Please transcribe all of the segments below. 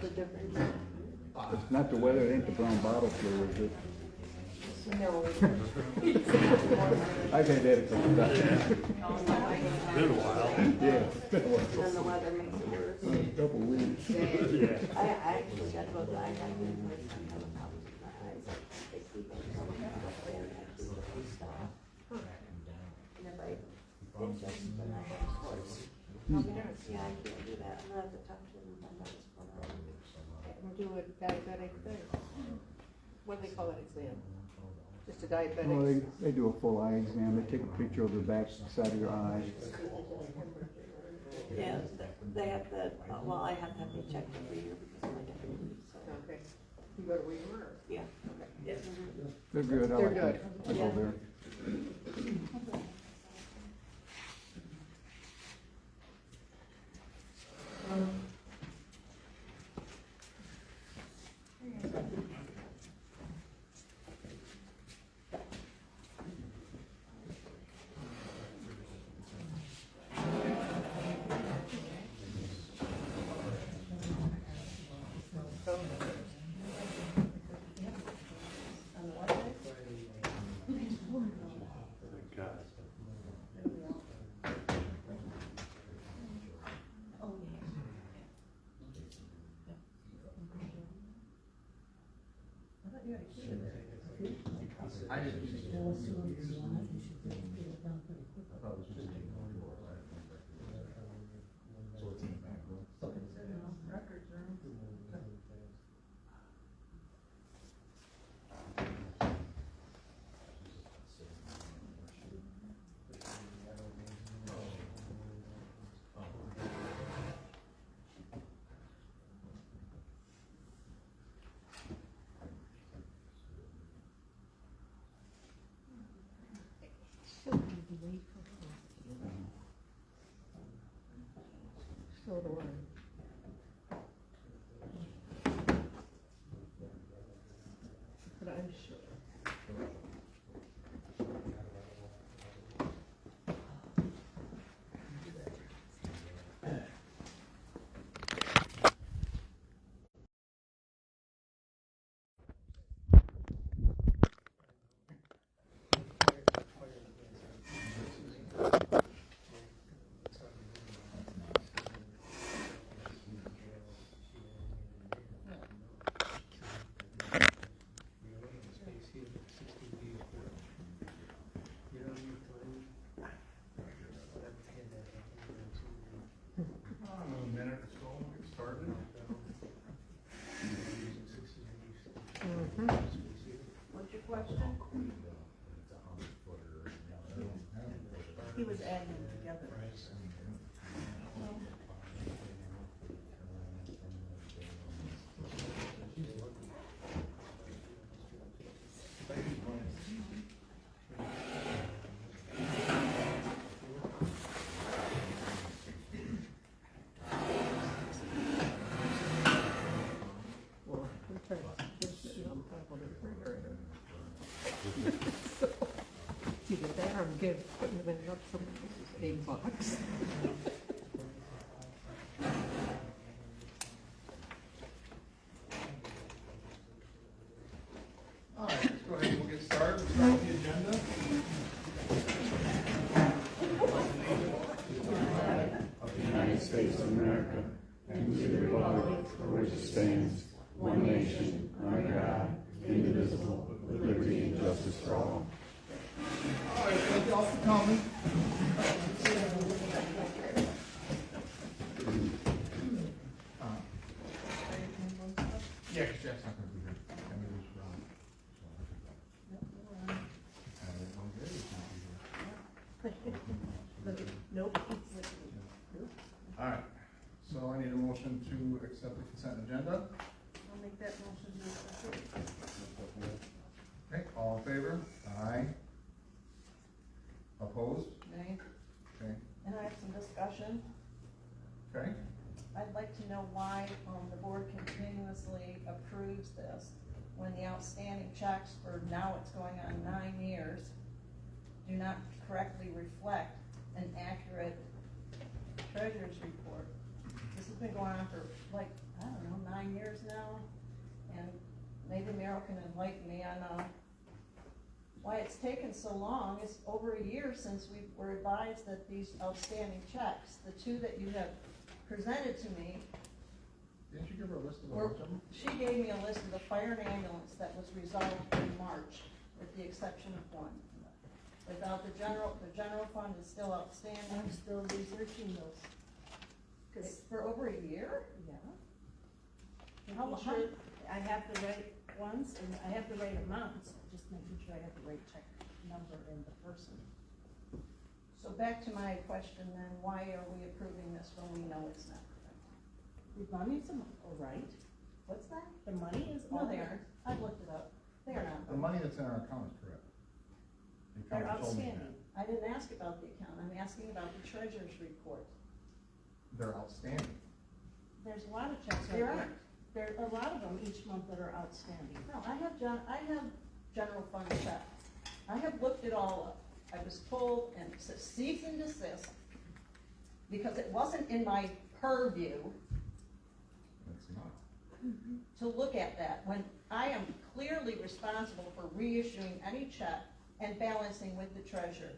the difference? It's not the weather, it ain't the brown bottle flu, is it? No. I've had that a couple times. Been a while. Yeah, it's been a while. And the weather makes it worse. A couple weeks. Yeah. I actually got to go to the eye doctor and my son had a problem with my eyes. They keep on coming out of the way and I keep on stop. And if I adjust, then I have choice. Yeah, I can't do that. I'm gonna have to talk to them about what's going on. And do a diabetic thing. What do they call that exam? Just a Well, diabetic. they do a full eye exam, they take a picture of the back side of your eye. Yeah, they have to, well, I have to have them checked every year because of my diabetes, so. Okay. You go to where you were. Yeah. Yeah. They're good, I They're like good. them. I go there. Thank God. So do I. But I'm sure. A minute or so, we'll get started. What's your question? He was adding them together. Well, we try to just sit on top of the refrigerator. So, either that or give, putting them in up someone else's egg box. All right, let's go ahead and we'll get started. We'll start with the agenda. Of the United States of America, and to the republic for which it stands, one nation, under God, indivisible, with liberty and justice for all. All right, thank you all for coming. Yeah, because Jeff's not gonna be here. I mean, it's Ron. Nope. All right, so I need a motion to accept the consent agenda. I'll make that motion to accept. Okay, all in favor? Aye. Opposed? Nay. Okay, And I have some discussion. okay. I'd like to know why, the board continuously approves this when the outstanding checks for now it's going on 9 years do not correctly reflect an accurate treasurer's report. This has been going on for like, I don't know, 9 years now, and maybe Meryl can enlighten me on, why it's taken so long. It's over a year since we were advised that these outstanding checks, the two that you have presented to me, Didn't you give her a list of a were, bunch of them? she gave me a list of the fire and ambulance that was resolved in March, with the exception of one. Without the general fund is still outstanding. I'm still researching those. It's for over a year? Yeah. How- Making sure I have the right ones and I have the right amounts, just making sure I have the right check number and the person. So back to my question then, why are we approving this when we know it's not correct? The money's all right. What's that? The money is No, all they right. aren't. I've looked it up. They are not. The money that's in our account is correct. The They're accountant told me that. outstanding. I didn't ask about the account, I'm asking about the treasurer's report. They're outstanding. There's a lot of checks. There out aren't. There are a lot of them each month that are outstanding. No, I have general fund checks. I have looked it all up. I was told, and it says cease and desist, because it wasn't in my purview It's not. to look at that, when I am clearly responsible for reissuing any check and balancing with the treasurer.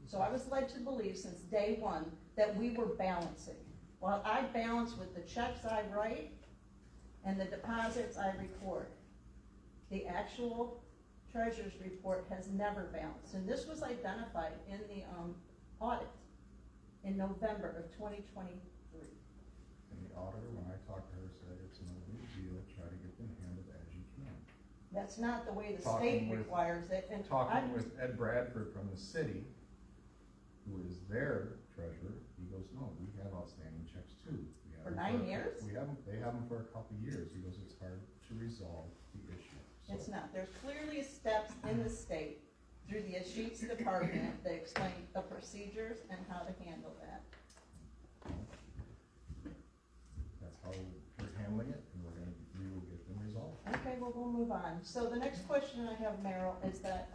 So I was led to believe since day one that we were balancing. While I balance with the checks I write and the deposits I record, the actual treasurer's report has never balanced. And this was identified in the audit in November of 2023. And the auditor, when I talked to her, said it's no big deal, try to get them handled as you can. That's not the way the Talking state with- requires it, and Talking with Ed Bradford from the city, who is their treasurer, he goes, no, we have outstanding checks too. We have For them 9 years? We have them, they have them for a couple of years. He goes, it's hard to resolve the issue. So- It's not. There's clearly steps in the state through the Sheets Department that explain the procedures and how to handle that. That's how we're handling it, and we will get them resolved. Okay, well, we'll move on. So the next question I have, Meryl, is that,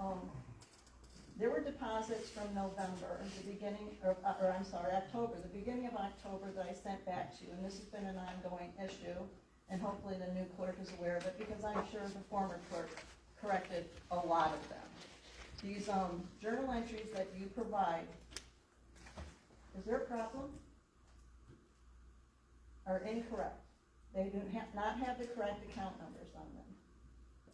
there were deposits from November, the beginning, or I'm sorry, October, the beginning of October that I sent back to you, and this has been an ongoing issue, and hopefully the new clerk is aware of it, because I'm sure the former clerk corrected a lot of them. These, journal entries that you provide, is there a problem? Are incorrect. They do not have the correct account numbers on them.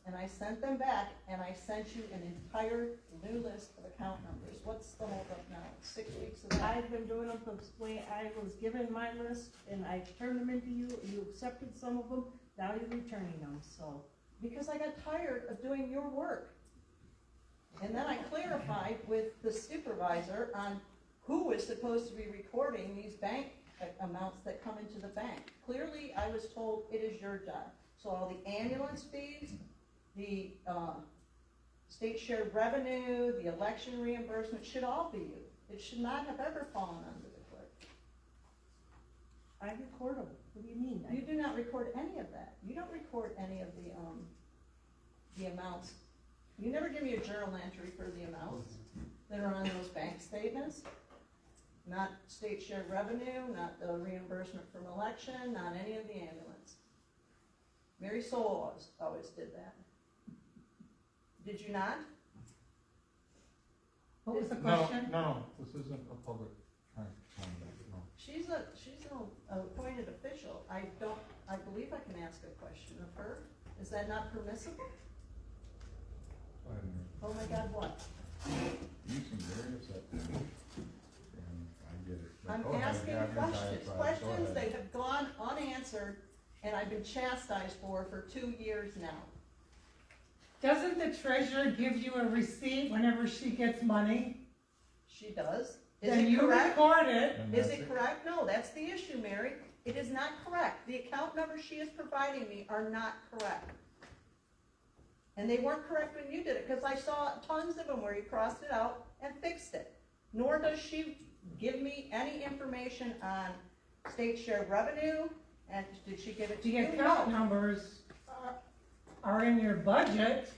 And I sent them back, and I sent you an entire new list of account numbers. What's the holdup now? 6 weeks of that? I've been doing them the way I was given my list and I turned them into you, you accepted some of them, now you're returning them, so. Because I got tired of doing your work. And then I clarified with the supervisor on who is supposed to be recording these bank amounts that come into the bank. Clearly, I was told it is your job. So all the ambulance fees, the state shared revenue, the election reimbursement should all be you. It should not have ever fallen under the clerk. I record them, what do you mean? You do not record any of that. You don't record any of the amounts. You never give me a journal entry for the amounts that are on those bank statements. Not state shared revenue, not the reimbursement from election, not any of the ambulance. Mary Soul always did that. Did you not? What was the No, question? no, this isn't a public time, no. She's an appointed official. I believe I can ask a question of her. Is that not permissible? Go ahead, Mary. Oh my God, what? You seem very upset, and I get it. But I'm go ahead, asking have your questions, diatribe. Go questions ahead. that have gone unanswered, and I've been chastised for 2 years now. Doesn't the treasurer give you a receipt whenever she gets money? She does. Is Then it you correct? record it. And Is that's it correct? No, that's the issue, Mary. It is not correct. The account numbers she is providing me are not correct. And they weren't correct when you did it, because I saw tons of them where you crossed it out and fixed it. Nor does she give me any information on state shared revenue, and did she give it to The you? account No. numbers are in your budget,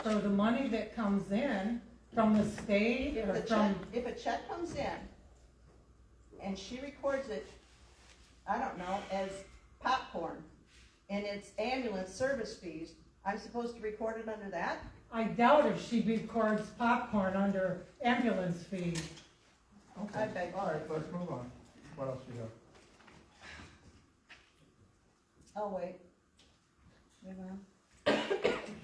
so the money that comes in from the state or from, If a check comes in, and she records it, I don't know, as popcorn, it's ambulance service fees, I'm supposed to record it under that? I doubt if she records popcorn under ambulance fees. I beg. All right, let's move on. What else you got? Oh, wait. Move on.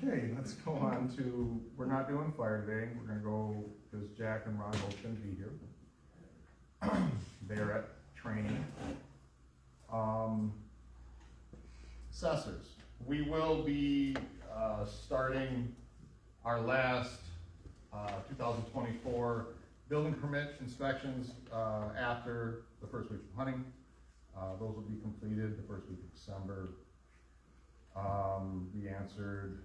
Okay, let's go on to, we're not doing fire today, we're gonna go, because Jack and Ron both couldn't be here. They're at training. Assessors, we will be, starting our last, 2024 building permit inspections, after the first week of hunting. Those will be completed the first week of December. We answered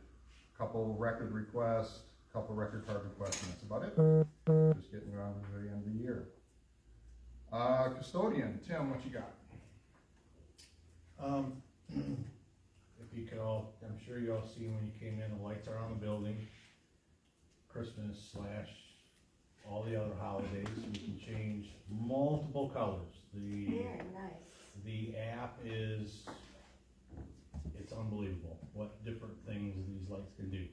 a couple record requests, a couple record card requests, and that's about it. Just getting around to the end of the year. Custodian, Tim, what you got? If you could all, I'm sure you all seen when you came in, the lights are on the building. Christmas / all the other holidays, we can change multiple colors. Very nice. The app is, it's unbelievable what different things these lights can do.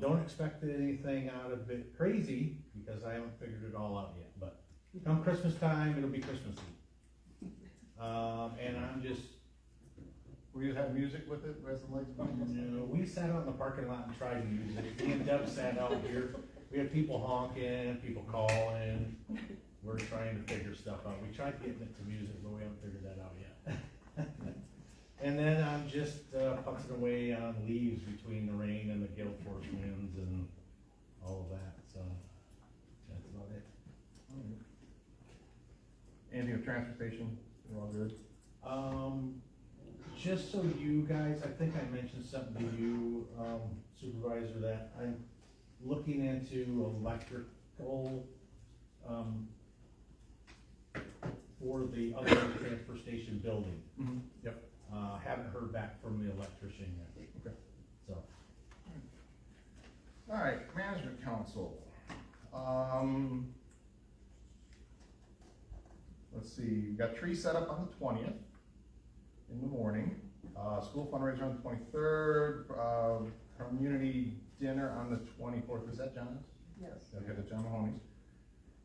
Don't expect anything out of it crazy, because I haven't figured it all out yet, but come Christmas time, it'll be Christmas Eve. And I'm just, We have music with it, with some lights on? we sat out in the parking lot and tried music. Me and Deb sat out here, we had people honking, people calling. We're trying to figure stuff out. We tried getting it to music, but we haven't figured that out yet. And then I'm just putzing away on leaves between the rain and the gale force winds and all of that, so that's about it. Anything with transportation, we're all good? Just so you guys, I think I mentioned something to you, Supervisor, that I'm looking into electrical, for the other transfer station building. Mm-hmm. Yep. Haven't heard back from the electrician yet. Okay. So, All right, management council. Let's see, we got tree set up on the 20th in the morning. School fundraiser on the 23rd. Community dinner on the 24th. Is that John's? Yes. Okay, the John Mahoney's.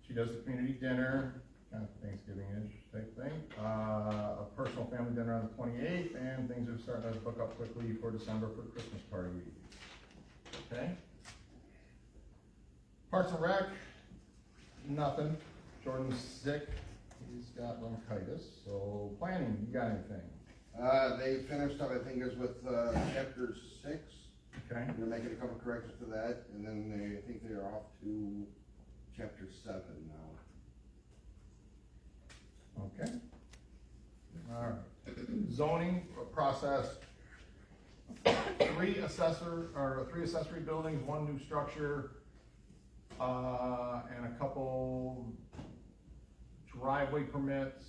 She does the community dinner, kind of Thanksgiving-ish type thing. A personal family dinner on the 28th, and things are starting to book up quickly for December for Christmas party week. Okay? Parks and Rec, nothing. Jordan's sick. He's got bronchitis. So planning, you got anything? They finished up, I think it was with, chapter 6. Okay. They're making a couple corrections to that, and then I think they're off to chapter 7 now. Okay. All right. Zoning process. Three accessory buildings, one new structure, and a couple driveway permits.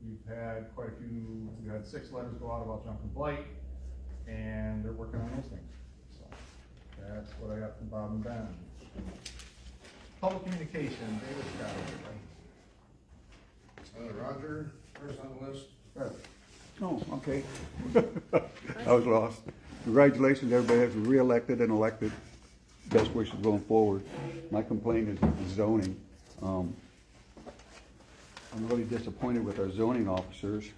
We've had quite a few, we had 6 letters go out about junk and blight, and they're working on those things. So that's what I got from Bob and Ben. Public communication, David Scott. Roger, first on the list. Good. Oh, okay. I was lost. Congratulations, everybody has re-elected and elected. Best wishes going forward. My complaint is zoning. I'm really disappointed with our zoning officers.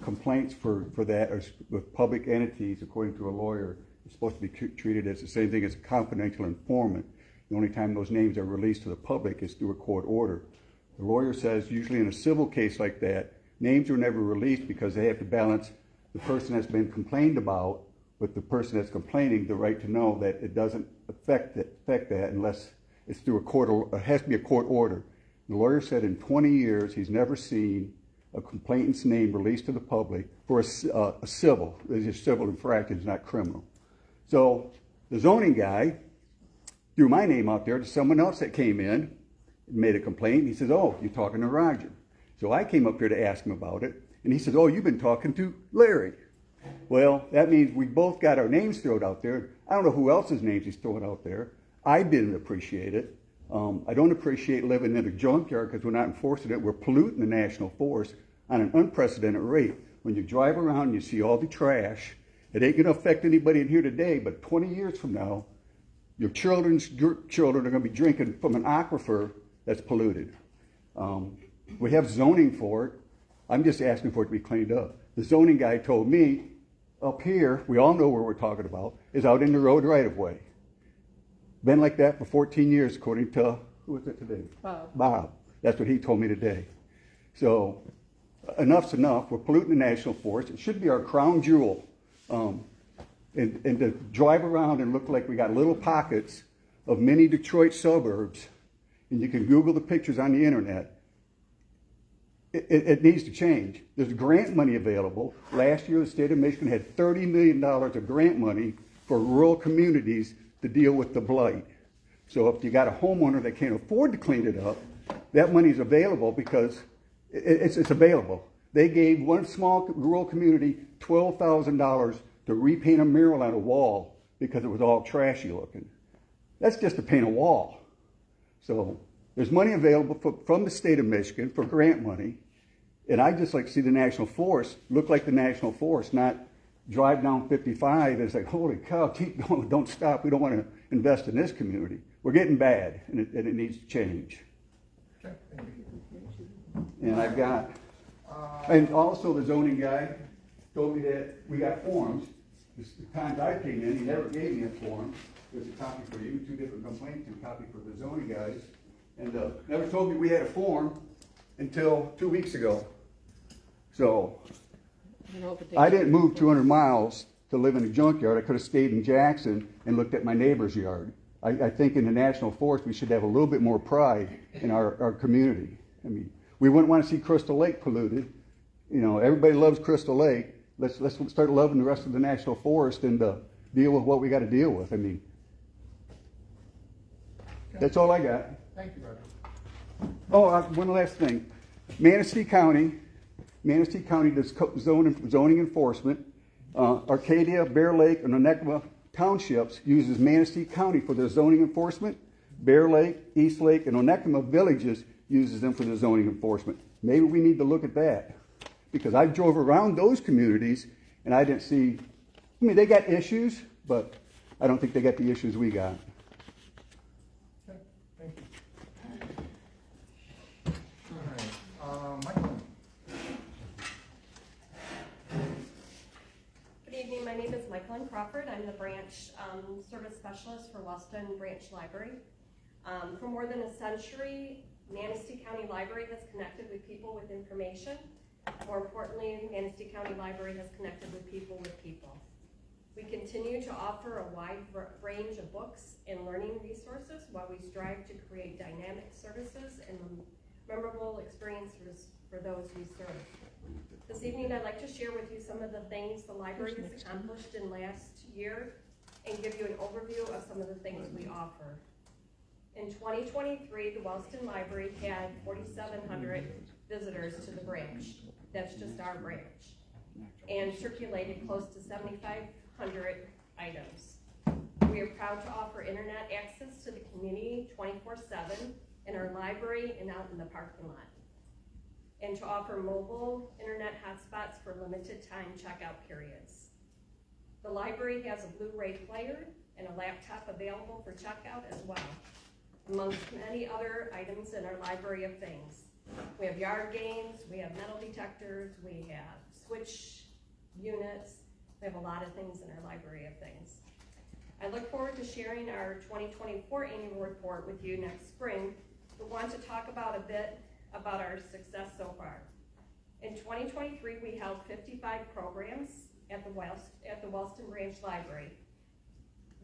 Complaints for that are with public entities, according to a lawyer, is supposed to be treated as the same thing as a confidential informant. The only time those names are released to the public is through a court order. The lawyer says usually in a civil case like that, names are never released because they have to balance the person that's been complained about with the person that's complaining the right to know that it doesn't affect that unless it's through a court, it has to be a court order. The lawyer said in 20 years he's never seen a complainant's name released to the public for a civil. It's just civil infraction, it's not criminal. So the zoning guy threw my name out there to someone else that came in and made a complaint. He says, "Oh, you're talking to Roger." So I came up here to ask him about it, and he says, "Oh, you've been talking to Larry." Well, that means we both got our names thrown out there. I don't know who else's names he's throwing out there. I didn't appreciate it. I don't appreciate living in a junkyard because we're not enforcing it. We're polluting the national forest on an unprecedented rate. when you drive around and you see all the trash, it ain't gonna affect anybody in here today, but 20 years from now, your children's children are gonna be drinking from an aquifer that's polluted. We have zoning for it. I'm just asking for it to be cleaned up. The zoning guy told me, up here, we all know where we're talking about, is out in the road right of way. Been like that for 14 years, according to, who was it today? Bob. That's what he told me today. So, enough's enough. We're polluting the national forest. It should be our crown jewel. And to drive around and look like we got little pockets of mini Detroit suburbs, and you can Google the pictures on the internet, it needs to change. There's grant money available. Last year, the state of Michigan had $30 million of grant money for rural communities to deal with the blight. So if you got a homeowner that can't afford to clean it up, that money's available because it's available. They gave one small rural community $12,000 to repaint a mural on a wall because it was all trashy looking. That's just to paint a wall. So there's money available from the state of Michigan for grant money. And I just like to see the national forest look like the national forest, not drive down 55 and it's like, holy cow, keep going, don't stop. We don't want to invest in this community. We're getting bad and it needs to change. Okay, thank you. And I've got, and also the zoning guy told me that we got forms. The times I came in, he never gave me a form. There's a copy for you, 2 different complaints, and a copy for the zoning guys. And never told me we had a form until 2 weeks ago. So I didn't move 200 miles to live in a junkyard. I could have stayed in Jackson and looked at my neighbor's yard. I think in the national forest we should have a little bit more pride in our community. I mean, we wouldn't want to see Crystal Lake polluted. You know, everybody loves Crystal Lake. Let's start loving the rest of the national forest and deal with what we got to deal with. I mean, that's all I got. Thank you, Roger. Oh, one last thing. Manistee County does zoning enforcement. Arcadia, Bear Lake, and Onekama townships uses Manistee County for their zoning enforcement. Bear Lake, East Lake, and Onekama villages uses them for their zoning enforcement. Maybe we need to look at that. Because I drove around those communities and I didn't see, I mean, they got issues, but I don't think they got the issues we got. Okay, thank you. All right, Michael. Good evening, my name is Michael Crawford. I'm the branch service specialist for Wellston Branch Library. For more than a century, Manistee County Library has connected with people with information. More importantly, Manistee County Library has connected with people. We continue to offer a wide range of books and learning resources while we strive to create dynamic services and memorable experiences for those we serve. This evening, I'd like to share with you some of the things the library has accomplished in last year and give you an overview of some of the things we offer. In 2023, the Wellston Library had 4,700 visitors to the branch. That's just our branch. And circulated close to 7,500 items. We are proud to offer internet access to the community 24/7 in our library and out in the parking lot. And to offer mobile internet hotspots for limited time checkout periods. The library has a Blu-ray player and a laptop available for checkout as well, amongst many other items in our library of things. We have yard games, we have metal detectors, we have switch units, we have a lot of things in our library of things. I look forward to sharing our 2024 annual report with you next spring, but want to talk about a bit about our success so far. In 2023, we held 55 programs at the Wellston Branch Library.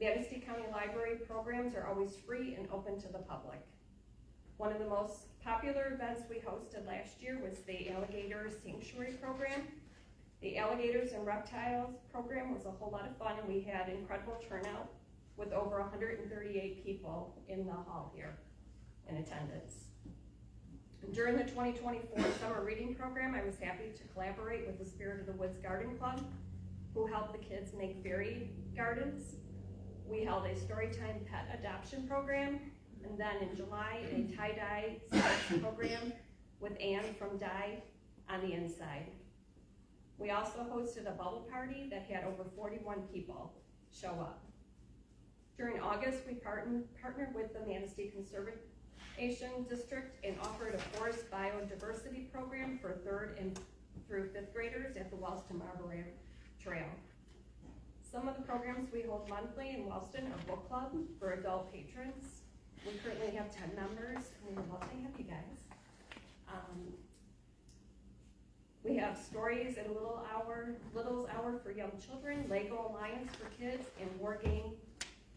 Manistee County Library programs are always free and open to the public. One of the most popular events we hosted last year was the Alligator Sanctuary program. The Alligators and Reptiles program was a whole lot of fun, and we had incredible turnout with over 138 people in the hall here in attendance. During the 2024 summer reading program, I was happy to collaborate with the Spirit of the Woods Garden Club, who helped the kids make fairy gardens. We held a storytime pet adoption program, and then in July, a tie-dye science program with Anne from Dye on the inside. We also hosted a bubble party that had over 41 people show up. During August, we partnered with the Manistee Conservation District and offered a forest biodiversity program for 3rd and through 5th graders at the Wellston Arboretum Trail. Some of the programs we hold monthly in Wellston are book club for adult patrons. We currently have 10 members, and we would love to have you guys. We have stories at Little's Hour for young children, Lego Alliance for kids, and War Game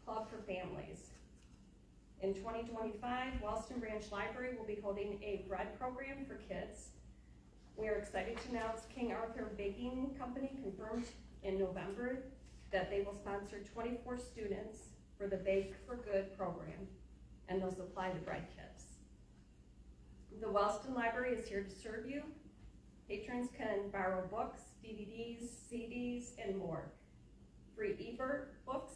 Club for families. In 2025, Wellston Branch Library will be holding a bread program for kids. We are excited to announce King Arthur Baking Company confirmed in November that they will sponsor 24 students for the Bake for Good program, and they'll supply the bread kits. The Wellston Library is here to serve you. Patrons can borrow books, DVDs, CDs, and more. Free e-book books,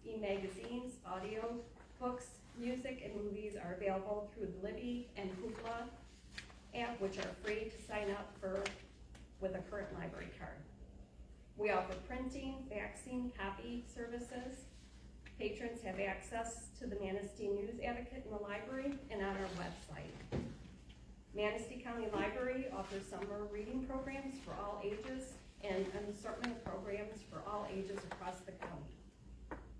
e-magazines, audio books, music, and movies are available through the Libby and Hoopla app, which are free to sign up for with a current library card. We offer printing, faxing, copy services. Patrons have access to the Manistee News Advocate in the library and on our website. Manistee County Library offers summer reading programs for all ages and an assortment of programs for all ages across the county.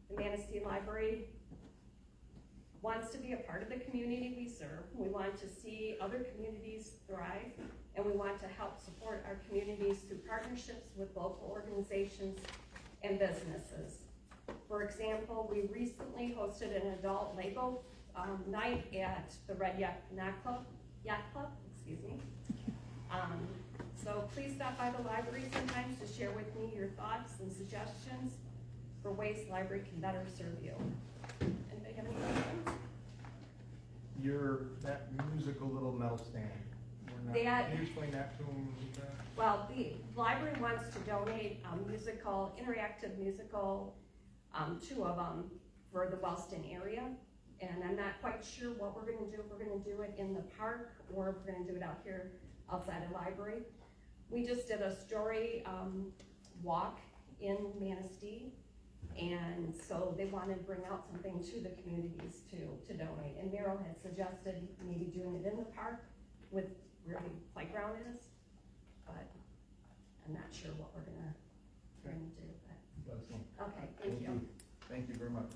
The Manistee Library wants to be a part of the community we serve. We want to see other communities thrive, and we want to help support our communities through partnerships with local organizations and businesses. For example, we recently hosted an adult Lego night at the Red Yacht Club, so please stop by the library sometimes to share with me your thoughts and suggestions for ways the library can better serve you. Anybody have any questions? That musical little metal stand, can you explain that to them? Well, the library wants to donate interactive musical, 2 of them for the Wellston area. And I'm not quite sure what we're gonna do, if we're gonna do it in the park or if we're gonna do it out here outside the library. We just did a story walk in Manistee, and so they wanted to bring out something to the communities to donate. And Meryl had suggested maybe doing it in the park with where the playground is, but I'm not sure what we're gonna do. But. Let us know. Okay, thank you. Thank you very much.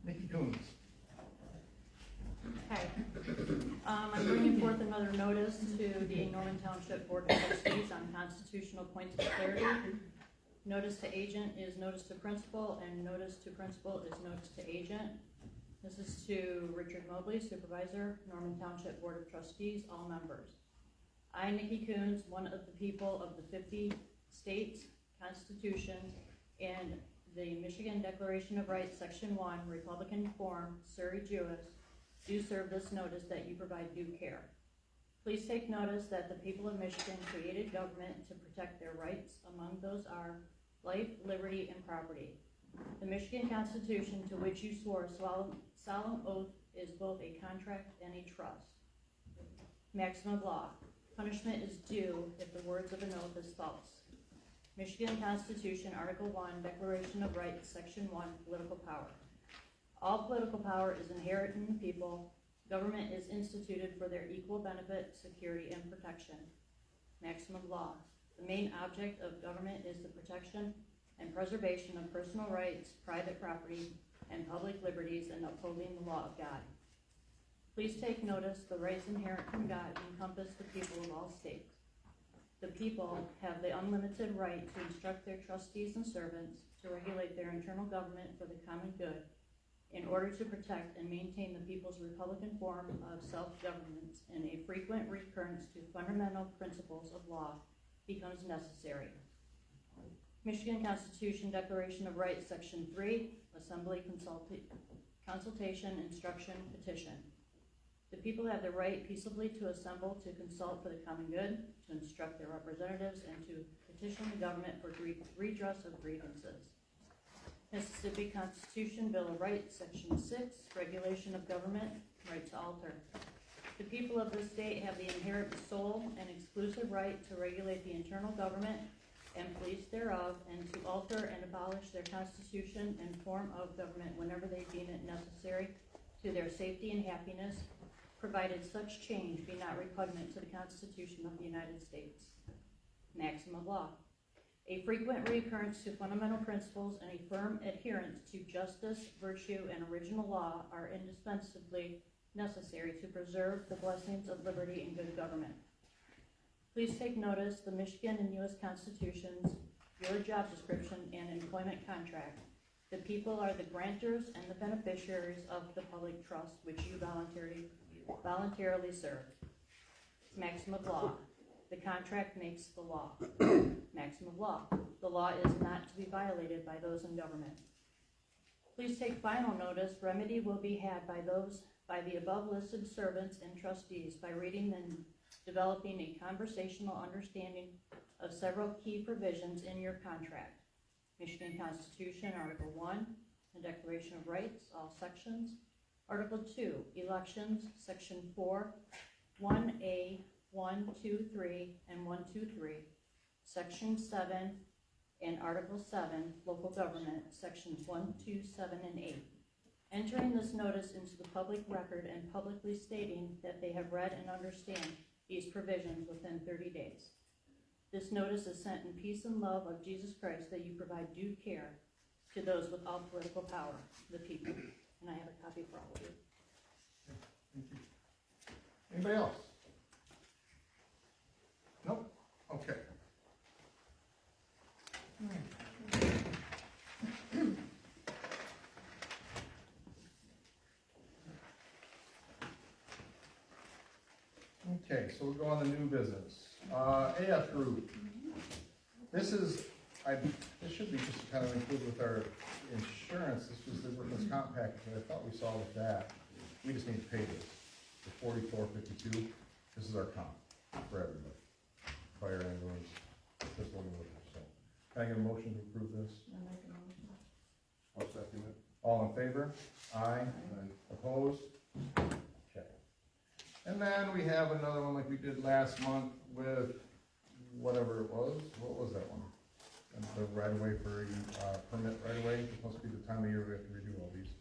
Nikki Coons. Okay, I'm bringing forth another notice to the Norman Township Board of Trustees on constitutional points of clarity. Notice to agent is notice to principal, and notice to principal is notice to agent. This is to Richard Mobley, Supervisor, Norman Township Board of Trustees, all members. I, Nikki Coons, one of the people of the 50 states, Constitution, and the Michigan Declaration of Rights, Section 1, Republican Form, Surrey Jewess, do serve this notice that you provide due care. Please take notice that the people of Michigan created government to protect their rights. Among those are life, liberty, and property. The Michigan Constitution, to which you swore solemn oath, is both a contract and a trust. Maxim of law. Punishment is due if the words of an oath is false. Michigan Constitution, Article 1, Declaration of Rights, Section 1, Political Power. All political power is inherent in the people. Government is instituted for their equal benefit, security, and protection. Maxim of law. The main object of government is the protection and preservation of personal rights, private property, and public liberties, and upholding the law of God. Please take notice the rights inherent from God encompass the people of all states. The people have the unlimited right to instruct their trustees and servants to regulate their internal government for the common good in order to protect and maintain the people's republican form of self-government, and a frequent recurrence to fundamental principles of law becomes necessary. Michigan Constitution, Declaration of Rights, Section 3, Assembly, Consultation, Instruction, Petition. The people have the right peaceably to assemble, to consult for the common good, to instruct their representatives, and to petition the government for redress of grievances. Mississippi Constitution, Bill of Rights, Section 6, Regulation of Government, Right to Alter. The people of this state have the inherent sole and exclusive right to regulate the internal government and police thereof, and to alter and abolish their constitution and form of government whenever they deem it necessary to their safety and happiness, provided such change be not repugnant to the Constitution of the United States. Maxim of law. A frequent recurrence to fundamental principles and a firm adherence to justice, virtue, and original law are indispensably necessary to preserve the blessings of liberty and good government. Please take notice the Michigan and U.S. Constitutions, your job description, and employment contract. The people are the grantors and the beneficiaries of the public trust which you voluntarily serve. Maxim of law. The contract makes the law. Maxim of law. The law is not to be violated by those in government. Please take final notice. Remedy will be had by the above listed servants and trustees by reading and developing a conversational understanding of several key provisions in your contract. Michigan Constitution, Article 1, the Declaration of Rights, all sections. Article 2, elections, Section 4, 1A, 1, 2, 3, and 1, 2, 3. Section 7 and Article 7, local government, Sections 1, 2, 7, and 8. Entering this notice into the public record and publicly stating that they have read and understand these provisions within 30 days. This notice is sent in peace and love of Jesus Christ, that you provide due care to those with all political power, the people. And I have a copy for all of you. Thank you. Anybody else? Nope? Okay. Okay, so we'll go on the new business. AF Group. This should be just kind of included with our insurance. This was the workman's comp package that I thought we saw with that. We just need to pay this, the $44.52. This is our comp for everybody. Fire, ambulance, fiscal, and workers. So, can I get a motion to approve this? I'll make a motion. I'll second it. All in favor? Aye. Opposed? Okay. And then we have another one like we did last month with whatever it was. What was that one? And the right of way for permit right away. It must be the time of year we have to redo all these.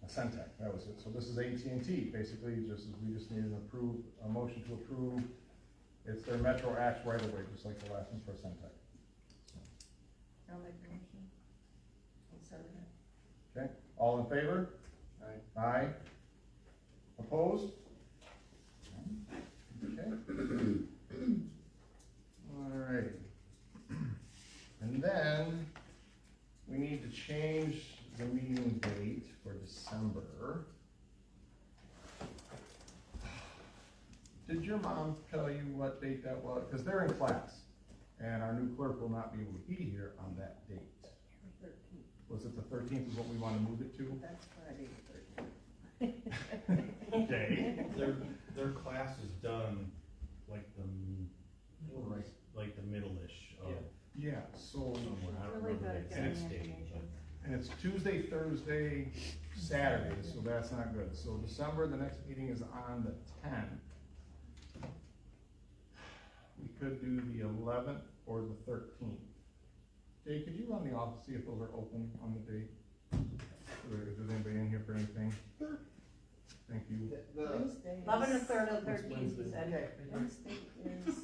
Centec, that was it. So this is AT&T, basically, we just need a motion to approve. It's their Metro Acts right away, just like the last one for Centec. I'll make a motion. I'll second it. Okay, all in favor? Aye. Aye. Opposed? Okay. Alrighty. And then we need to change the meeting date for December. Did your mom tell you what date that was? Because they're in class, and our new clerk will not be able to be here on that date. Was it the 13th is what we want to move it to? That's Friday, the 13th. Okay. Their class is done like the middle-ish of Yeah, so, somewhere, I don't Really remember good the at exact getting date, information. and it's Tuesday, Thursday, Saturday, so that's not good. So December, the next meeting is on the 10th. We could do the 11th or the 13th. Jay, could you run the office, see if those are open on the date? Or is there anybody in here for anything? Thank you. Wednesday. 11 or 3rd or 13th, he said. Wednesday is,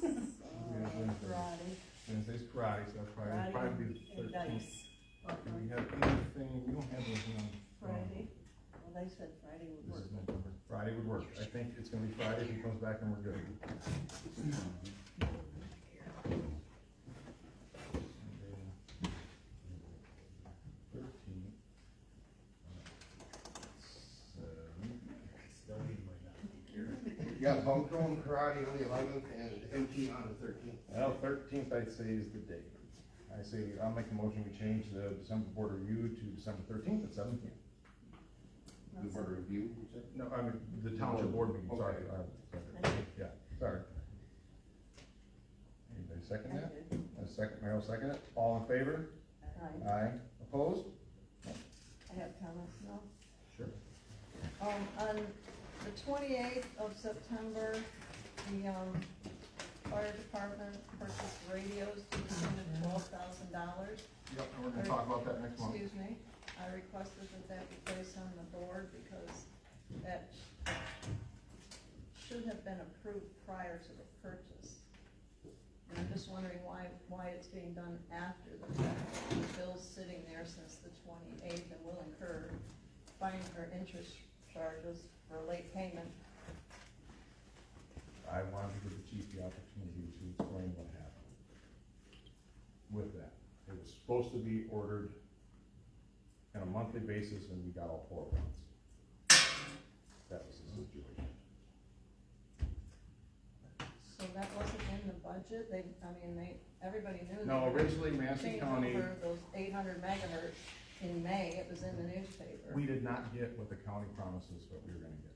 Friday. Wednesday's karate, so that's probably be the and 13th. dice. Do we have anything, we don't have anything on. Friday. Well, they said Friday would This work. is November. Friday would work. I think it's gonna be Friday if he comes back and we're good. still need my not You got bunker and karate on the 11th and MT on the 13th. Well, 13th I'd say is the date. I say, I'll make a motion, we change the December board review to December 13th at 7 p.m. The board review, you said? No, I mean, the township board meeting, sorry. Okay. Yeah, sorry. Anybody second that? A second, Meryl second it? All in favor? Aye. Aye. Opposed? I have comments now. Sure. On the 28th of September, the fire department department purchased radios to the tune of $12,000. Yep, and we're gonna talk about that next month. Excuse me, I requested that be placed on the board because that should have been approved prior to the purchase. And I'm just wondering why it's being done after the fact. The bill's sitting there since the 28th and will incur fine or interest charges for late payment. I wanted to give the chief the opportunity to explain what happened with that. It was supposed to be ordered on a monthly basis, and we got all 4 months. That was the situation. So that wasn't in the budget, everybody knew. No, they were originally Madison changing County, over those 800 megahertz in May, it was in the newspaper. we did not get what the county promised us what we were gonna get.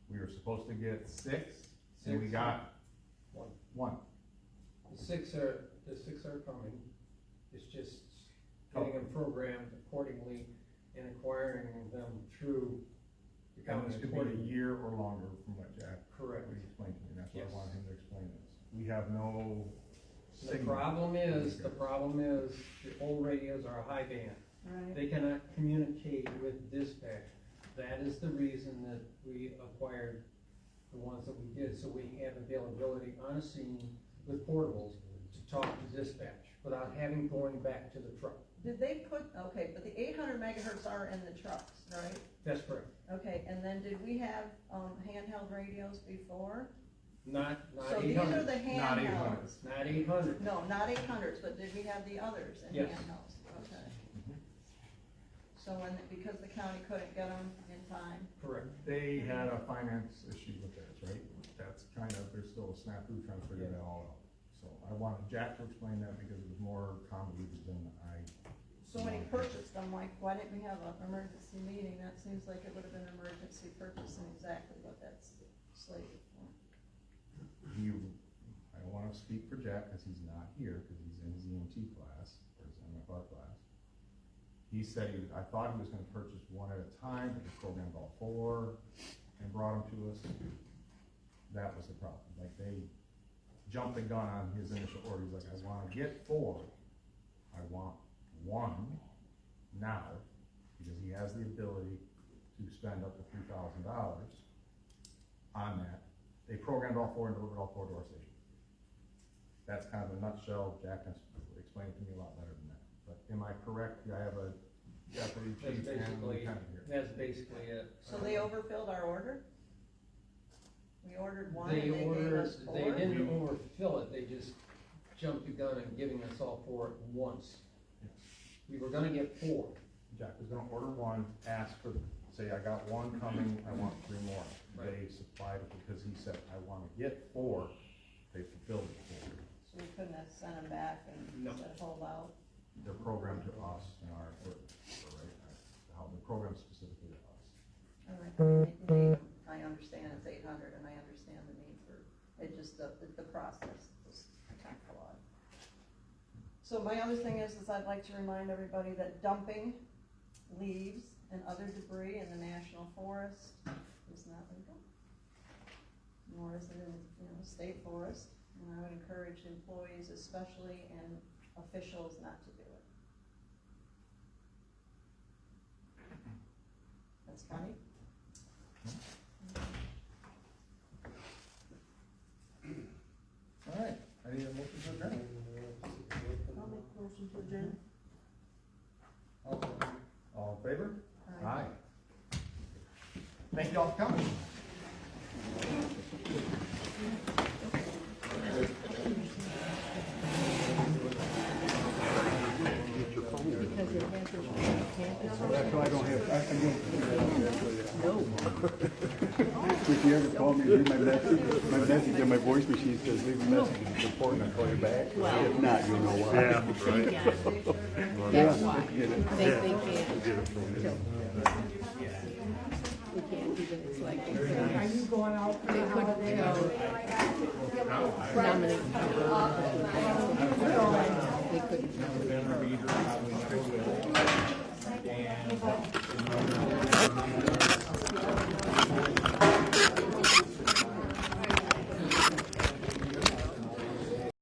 We were supposed to get 6, and we got one. The six are coming, it's just getting them programmed accordingly and acquiring them through the And county. this could be a year or longer from what Jack Correct. explained to me, that's why I Yes. wanted him to explain this. We have no The signal. problem is the old radios are high band. Right. They cannot communicate with dispatch. That is the reason that we acquired the ones that we did, so we have availability on a scene with portables to talk to dispatch without having going back to the truck. Did they put, okay, but the 800 megahertz are in the trucks, right? That's correct. Okay, and then did we have, handheld radios before? Not So these are 800. the Not 800. handhelds. Not 800. No, not 800s, but did we have the others in Yes. handhelds? Okay. Mhm. So because the county couldn't get them in time? Correct. They had a finance issue with theirs, right? That's kind of, there's still a snafu trying to figure that all out. So I wanted Jack to explain that because it was more convoluted than I. So when he purchased them, like, why didn't we have an emergency meeting? That seems like it would have been an emergency purchase and exactly what that's slated for. I don't wanna speak for Jack, cause he's not here, cause he's in his EMT class, or his MFR class. He said I thought he was gonna purchase one at a time, but he programmed all 4 and brought them to us. That was the problem, like they jumped the gun on his initial order, he's like, I wanna get 4, I want 1 now, because he has the ability to spend up to $3,000 on that. They programmed all 4 and delivered all 4 to our station. That's kind of a nutshell. Jack can explain it to me a lot better than that. But am I correct? I have a deputy That's chief and basically, lieutenant here. that's basically it. So they overfilled our order? We ordered one They and they gave us 4? They didn't overfill it, they just jumped the gun and giving us all 4 at once. We were gonna get 4. Jack was gonna order 1, ask for, say, I got 1 coming, I want 3 more. Right. They supplied it because he said, I wanna get 4, they fulfilled it. So we couldn't have sent them back and No. said hold out? They're programmed to us and our equipment, right? How they're programmed specifically to us. All right. I understand it's 800 and I understand the need for, it just, the process was kind of flawed. So my other thing is I'd like to remind everybody that dumping leaves and other debris in the national forest is not legal. Nor is it in, state forest, and I would encourage employees especially and officials not to do it. That's funny. All right, I need a motion to adjourn. I'll make a motion to adjourn. All in favor? Aye. Thank you all for coming. That's why I don't have, I don't. No. If you ever call me, leave my message on my voice machine says leave a message, it's important, I'll call you back. If not, you'll know why. Yeah, right. That's why. Get it. They can't. They can't even, it's like, Are you going out for they the couldn't holiday? nominate They couldn't nominate.